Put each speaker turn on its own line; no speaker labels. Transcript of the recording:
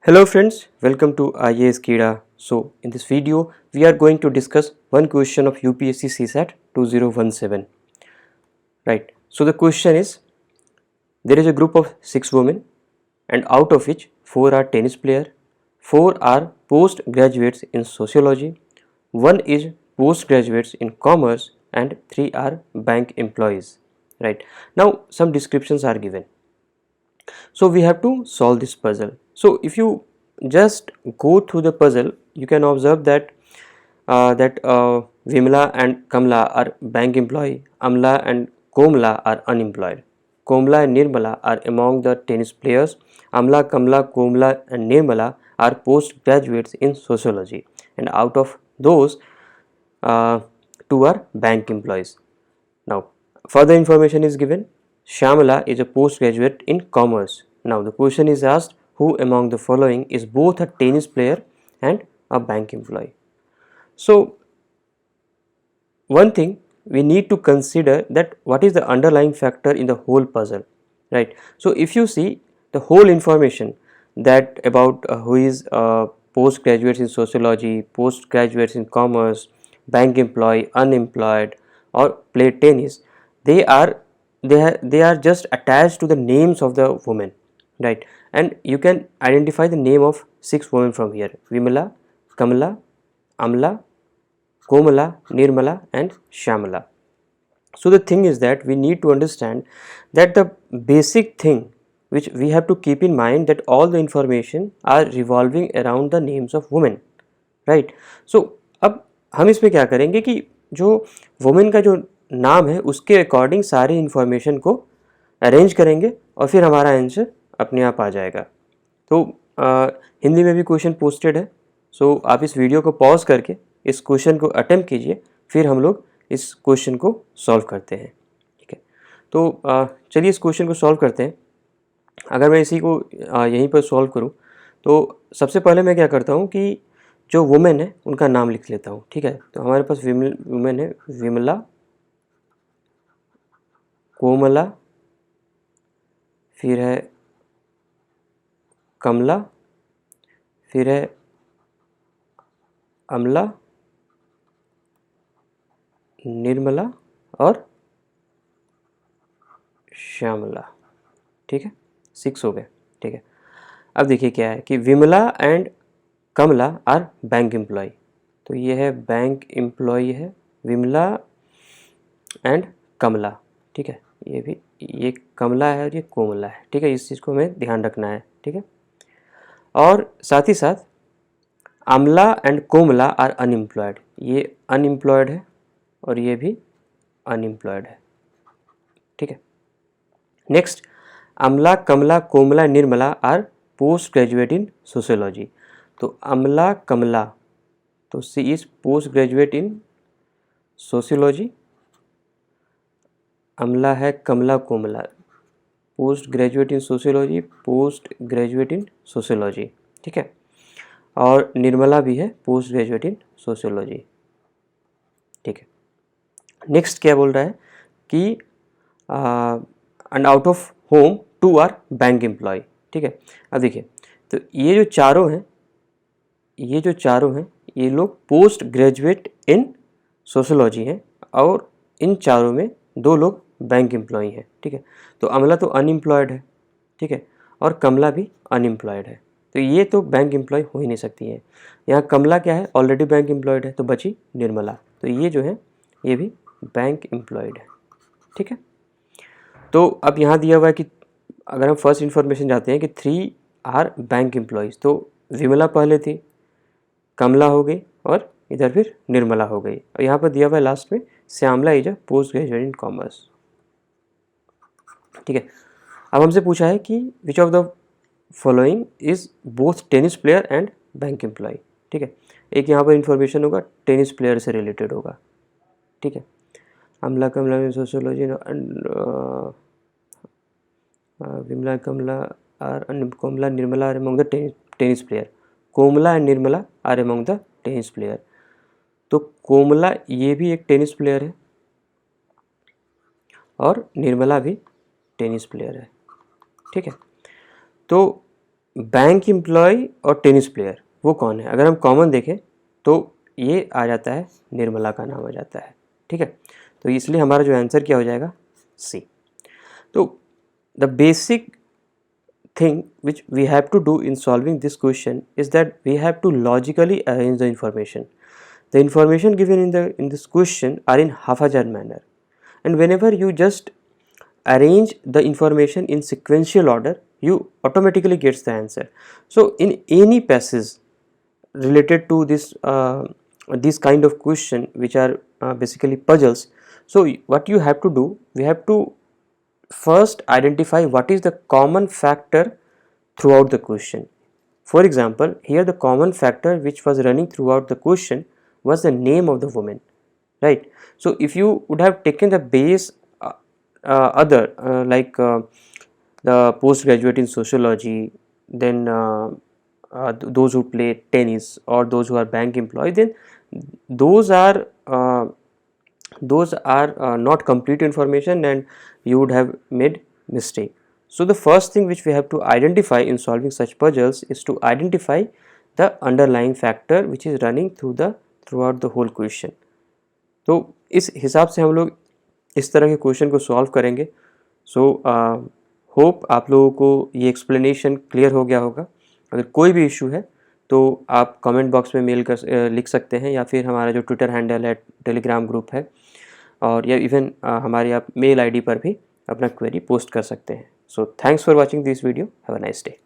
Hello friends, welcome to IAS Kida. So in this video, we are going to discuss one question of UPSC CSAT 2017. Right. So the question is, there is a group of 6 women and out of which 4 are tennis player, 4 are postgraduates in sociology, 1 is postgraduates in commerce and 3 are bank employees. Right. Now some descriptions are given. So we have to solve this puzzle. So if you just go through the puzzle, you can observe that Vimla and Kamla are bank employee, Amla and Komla are unemployed. Komla and Nirmala are among the tennis players. Amla, Kamla, Komla and Nirmala are postgraduates in sociology, and out of those, uh, 2 are bank employees. Now, further information is given. Shamala is a postgraduate in commerce. Now, the question is asked, who among the following is both a tennis player and a bank employee? So, one thing we need to consider that what is the underlying factor in the whole puzzle, right? So, if you see the whole information that about who is postgraduates in sociology, postgraduates in commerce, bank employee, unemployed, or play tennis, they are they are just attached to the names of the women, right? And you can identify the name of 6 women from here: Vimala, Kamala, Amla, Komala, Nirmala and Shamala. So the thing is that we need to understand that the basic thing which we have to keep in mind, that all the information are revolving around the names of women, right? So अब हम इसमें क्या करेंगे कि जो women का जो नाम है उसके अकॉर्डिंग सारी इंफॉर्मेशन को अरेंज करेंगे और फिर हमारा आंसर अपने आप आ जाएगा। तो हिंदी में भी क्वेश्चन पोस्टेड है, सो आप इस वीडियो को पॉज करके इस क्वेश्चन को अटेम्प्ट कीजिए, फिर हम लोग इस क्वेश्चन को सॉल्व करते हैं। ठीक है, तो चलिए इस क्वेश्चन को सॉल्व करते हैं। अगर मैं इसी को यहीं पर सॉल्व करूं तो सबसे पहले मैं क्या करता हूं कि जो वुमेन है उनका नाम लिख लेता हूं। ठीक है, तो हमारे पास वुमेन है विमला, कोमला, फिर है कमला, फिर है अमला, निर्मला और श्यामला। ठीक है, 6 हो गए। ठीक है, अब देखिए क्या है कि Vimala and Kamala are bank employ, तो ये है बैंक एम्प्लॉय है विमला एंड कमला। ठीक है, ये भी, ये कमला है और ये कोमला है। ठीक है, इस चीज़ को हमें ध्यान रखना है। ठीक है, और साथ ही साथ अमला एंड कोमला आर अनएम्प्लॉयड, ये अनएम्प्लॉयड है और ये भी अनएम्प्लॉयड है। ठीक है, next Amala, Kamala, Komala, Nirmala are post graduate in sociology. तो अमला, कमला, तो she is post graduate in sociology. Amala है, Kamala, Komala post graduate in sociology, post graduate in sociology. ठीक है, और निर्मला भी है पोस्ट ग्रेजुएट इन सोशियोलॉजी। ठीक है, नेक्स्ट क्या बोल रहा है कि and out of home 2 are bank employ. ठीक है, अब देखिए, तो ये जो चारों हैं, ये लोग पोस्ट ग्रेजुएट इन सोशियोलॉजी हैं और इन चारों में 2 लोग बैंक एम्प्लॉय हैं। ठीक है, तो अमला तो अनएम्प्लॉयड है। ठीक है, और कमला भी अनएम्प्लॉयड है, तो ये तो बैंक एम्प्लॉय हो ही नहीं सकती है। यहाँ कमला क्या है, ऑलरेडी बैंक एम्प्लॉयड है, तो बची निर्मला, तो ये जो है ये भी बैंक एम्प्लॉयड है। ठीक है, तो अब यहाँ दिया हुआ है कि अगर हम फर्स्ट इन्फॉर्मेशन जाते हैं कि 3 आर बैंक एम्प्लॉयज़, तो विमला पहले थी, कमला हो गई और इधर फिर निर्मला हो गई, और यहाँ पर दिया हुआ है लास्ट में Shyamala is a post graduate in commerce. ठीक है, अब हमसे पूछा है कि which of the following is both tennis player and bank employ. ठीक है, एक यहाँ पर इंफॉर्मेशन होगा टेनिस प्लेयर से रिलेटेड होगा। ठीक है, अमला, कमला में sociology, Vimala, Kamala are Komala, Nirmala are among the tennis player. Komala and Nirmala are among the tennis player, तो कोमला ये भी एक टेनिस प्लेयर है और निर्मला भी टेनिस प्लेयर है। ठीक है, तो बैंक एम्प्लॉय और टेनिस प्लेयर वो कौन है? अगर हम कॉमन देखें तो ये आ जाता है, निर्मला का नाम आ जाता है, ठीक है। तो इसलिए हमारा जो आंसर क्या हो जाएगा? सी। तो the basic thing which we have to do in solving this question is that we have to logically arrange the information. The information given in this question are in haphazard manner, and whenever you just arrange the information in sequential order, you automatically gets the answer. So in any passage related to this kind of question which are basically puzzles, so what you have to do, we have to first identify what is the common factor throughout the question. For example, here the common factor which was running throughout the question was the name of the woman, right? So if you would have taken the base other the postgraduate in sociology, then those who play tennis or those who are bank employee, then those are uh, not complete information and you would have made mistake. So the first thing which we have to identify in solving such puzzles is to identify the underlying factor which is running throughout the whole question. तो इस हिसाब से हम लोग इस तरह के question को सॉल्व करेंगे. सो होप आप लोगों को ये एक्सप्लेनेशन क्लियर हो गया होगा. अगर कोई भी इशू है तो आप कमेंट बॉक्स में मेल कर लिख सकते हैं, या फिर हमारा जो ट्विटर हैंडल है, टेलीग्राम ग्रुप है, और या इवन हमारे आप मेल आईडी पर भी अपना क्वेरी पोस्ट कर सकते हैं. So thanks for watching this video. Have a nice day.